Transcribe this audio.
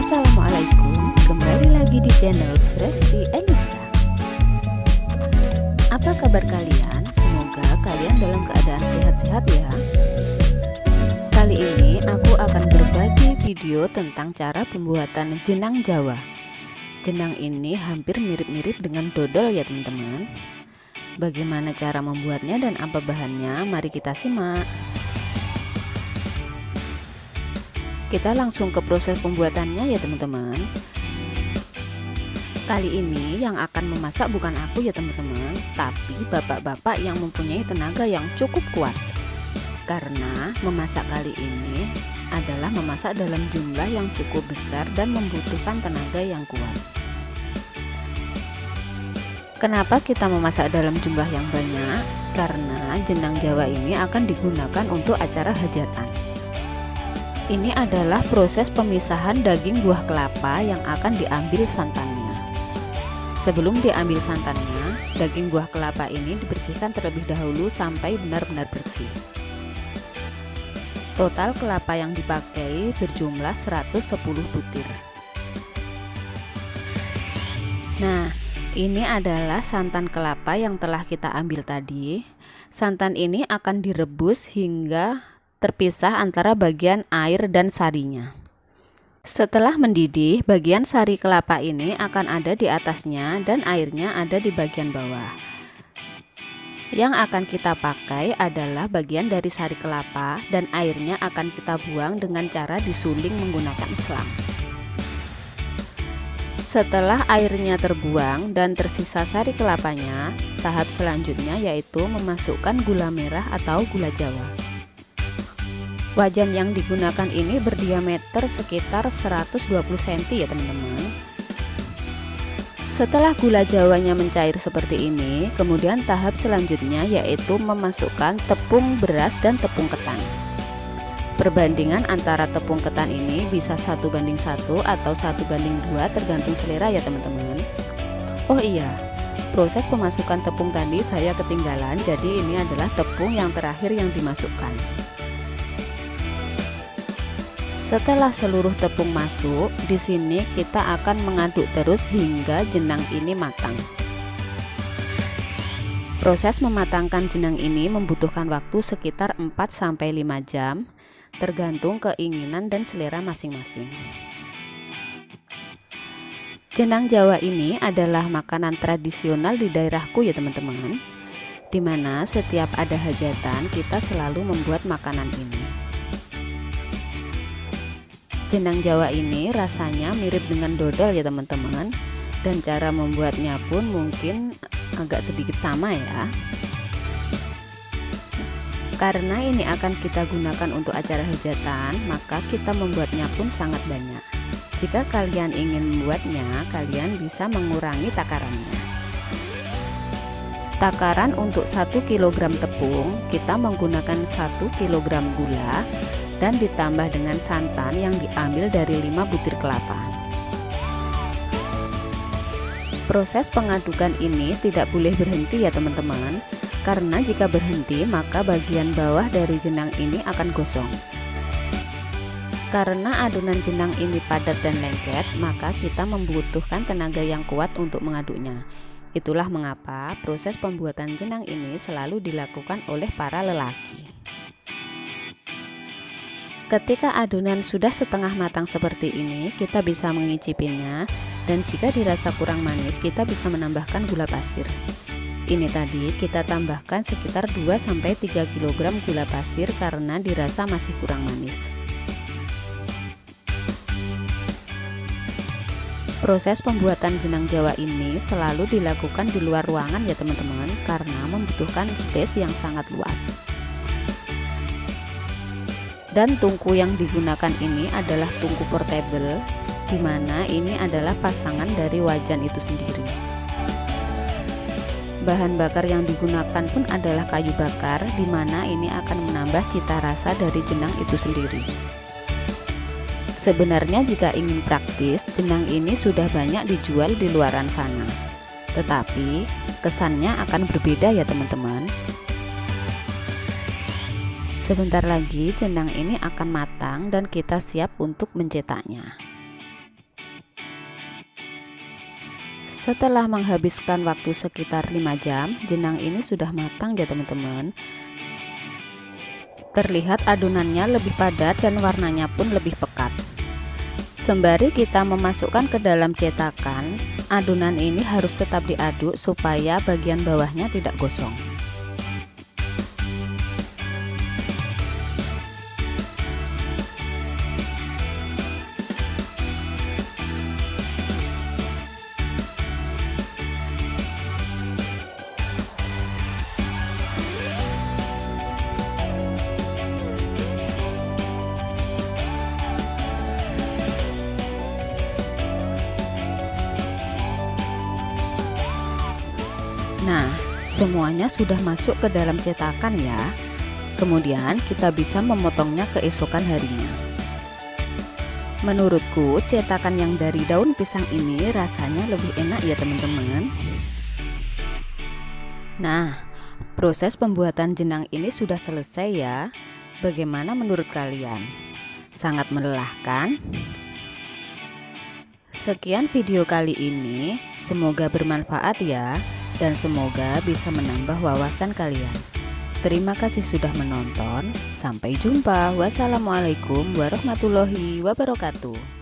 Assalamualaikum, kembali lagi di channel Fresti Elisa. Apa kabar kalian? Semoga kalian dalam keadaan sehat-sehat ya. Kali ini aku akan berbagi video tentang cara pembuatan jenang Jawa. Jenang ini hampir mirip-mirip dengan dodol ya teman-teman. Bagaimana cara membuatnya dan apa bahannya? Mari kita simak. Kita langsung ke proses pembuatannya ya teman-teman. Kali ini yang akan memasak bukan aku ya teman-teman, tapi bapak-bapak yang mempunyai tenaga yang cukup kuat. Karena memasak kali ini adalah memasak dalam jumlah yang cukup besar dan membutuhkan tenaga yang kuat. Kenapa kita memasak dalam jumlah yang banyak? Karena jenang Jawa ini akan digunakan untuk acara hajatan. Ini adalah proses pemisahan daging buah kelapa yang akan diambil santannya. Sebelum diambil santannya, daging buah kelapa ini dibersihkan terlebih dahulu sampai benar-benar bersih. Total kelapa yang dipakai berjumlah 110 butir. Nah, ini adalah santan kelapa yang telah kita ambil tadi. Santan ini akan direbus hingga terpisah antara bagian air dan sarinya. Setelah mendidih, bagian sari kelapa ini akan ada di atasnya dan airnya ada di bagian bawah. Yang akan kita pakai adalah bagian dari sari kelapa dan airnya akan kita buang dengan cara disuling menggunakan selang. Setelah airnya terbuang dan tersisa sari kelapanya, tahap selanjutnya yaitu memasukkan gula merah atau gula Jawa. Wajan yang digunakan ini berdiameter sekitar 120 cm ya teman-teman. Setelah gula Jawanya mencair seperti ini, kemudian tahap selanjutnya yaitu memasukkan tepung beras dan tepung ketan. Perbandingan antara tepung ketan ini bisa 1:1 atau 1:2 tergantung selera ya teman-teman. Oh iya, proses pemasukan tepung tadi saya ketinggalan, jadi ini adalah tepung yang terakhir yang dimasukkan. Setelah seluruh tepung masuk, di sini kita akan mengaduk terus hingga jenang ini matang. Proses mematangkan jenang ini membutuhkan waktu sekitar 4-5 jam, tergantung keinginan dan selera masing-masing. Jenang Jawa ini adalah makanan tradisional di daerahku ya teman-teman, dimana setiap ada hajatan kita selalu membuat makanan ini. Jenang Jawa ini rasanya mirip dengan dodol ya teman-teman, dan cara membuatnya pun mungkin agak sedikit sama ya. Karena ini akan kita gunakan untuk acara hajatan, maka kita membuatnya pun sangat banyak. Jika kalian ingin membuatnya, kalian bisa mengurangi takarannya. Takaran untuk 1 kg tepung, kita menggunakan 1 kg gula dan ditambah dengan santan yang diambil dari 5 butir kelapa. Proses pengadukan ini tidak boleh berhenti ya teman-teman, karena jika berhenti maka bagian bawah dari jenang ini akan gosong. Karena adonan jenang ini padat dan lengket, maka kita membutuhkan tenaga yang kuat untuk mengaduknya. Itulah mengapa proses pembuatan jenang ini selalu dilakukan oleh para lelaki. Ketika adonan sudah setengah matang seperti ini, kita bisa mengicipinya, dan jika dirasa kurang manis, kita bisa menambahkan gula pasir. Ini tadi kita tambahkan sekitar 2-3 kg gula pasir karena dirasa masih kurang manis. Proses pembuatan jenang Jawa ini selalu dilakukan di luar ruangan ya teman-teman, karena membutuhkan space yang sangat luas. Dan tungku yang digunakan ini adalah tungku portable, dimana ini adalah pasangan dari wajan itu sendiri. Bahan bakar yang digunakan pun adalah kayu bakar, dimana ini akan menambah cita rasa dari jenang itu sendiri. Sebenarnya jika ingin praktis, jenang ini sudah banyak dijual di luaran sana, tetapi kesannya akan berbeda ya teman-teman. Sebentar lagi jenang ini akan matang dan kita siap untuk mencetaknya. Setelah menghabiskan waktu sekitar 5 jam, jenang ini sudah matang ya teman-teman. Terlihat adonannya lebih padat dan warnanya pun lebih pekat. Sembari kita memasukkan ke dalam cetakan, adonan ini harus tetap diaduk supaya bagian bawahnya tidak gosong. Nah, semuanya sudah masuk ke dalam cetakan ya. Kemudian kita bisa memotongnya keesokan harinya. Menurutku cetakan yang dari daun pisang ini rasanya lebih enak ya teman-teman. Nah, proses pembuatan jenang ini sudah selesai ya. Bagaimana menurut kalian? Sangat melelahkan? Sekian video kali ini, semoga bermanfaat ya. Dan semoga bisa menambah wawasan kalian. Terima kasih sudah menonton. Sampai jumpa. Wassalamualaikum warahmatullahi wabarakatuh.